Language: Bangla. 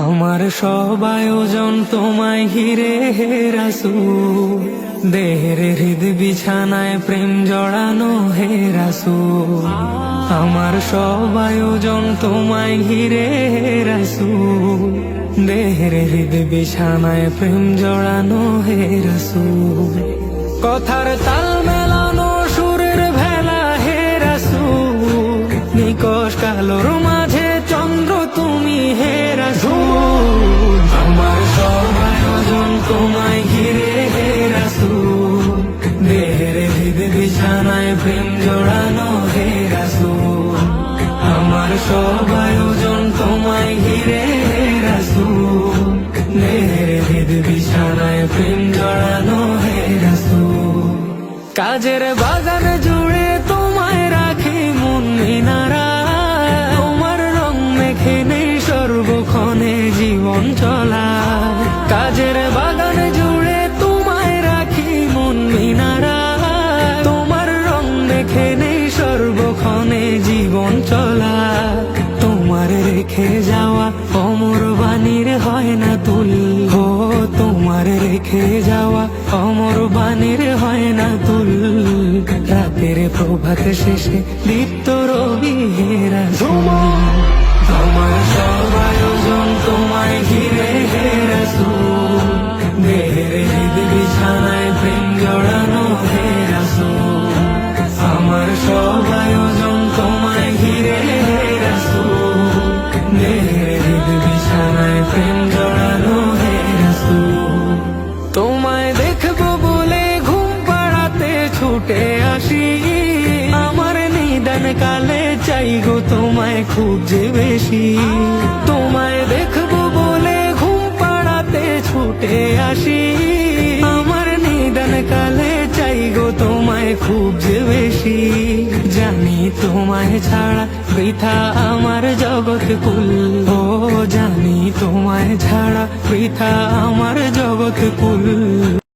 আমার সব আয়োজন তোমায় ঘিরে হে রাসূল, দেহের হৃদ বিছানায় প্রেম জড়ানো হে রাসূল। আমার সব আয়োজন তোমায় ঘিরে হে রাসূল, দেহের হৃদ বিছানায় প্রেম জড়ানো হে রাসূল। কথার তাল মেলানো সুরের ভেলা হে রাসূল, নিকশ কালোর মাঝে চন্দ্র তুমি হে রাসূল। আমার সব আয়োজন তোমায় ঘিরে হে রাসূল, দেহের হৃদ বিছানায় প্রেম জড়ানো হে রাসূল। আমার সব আয়োজন তোমায় ঘিরে হে রাসূল, দেহের হৃদ বিছানায় প্রেম জড়ানো হে রাসূল। কাজের বাগান জুড়ে তোমায় রাখি মন মিনারা, তোমার রং মেখে নেই সর্বক্ষণে জীবন চলা। কাজের বাগান জুড়ে তোমায় রাখি মন মিনারা, তোমার রং মেখে নেই সর্বক্ষণে জীবন চলা। তোমার রেখে যাওয়া অমর বাণীর হয় না তুল, ও তোমার রেখে যাওয়া অমর বাণীর হয় না তুল। রাতের প্রভাত শেষে দীপ্ত রবি হে রাসূল। আমার সব আয়োজন তোমায় ঘিরে হে রাসূল, দেহের হৃদ বিছানায় প্রেম জড়ানো হে রাসূল। আমার সব আয়োজন তোমায় ঘিরে হে রাসূল, দেহের হৃদ বিছানায় প্রেম জড়ানো হে রাসূল। তোমায় দেখবো বলে ঘুম পাড়াতে ছুটে আসি, আমার নিদান কালে চাই গো তোমায় খুব যে বেশি। তোমায় দেখবো বলে ঘুম পাড়াতে ছুটে আসি, আমার নিদান কালে চাই গো তোমায় খুব যে বেশি। জানি তোমায় ছাড়া বৃথা আমার জগৎ কুল, ও জানি তোমায় ছাড়া বৃথা আমার জগৎ কুল।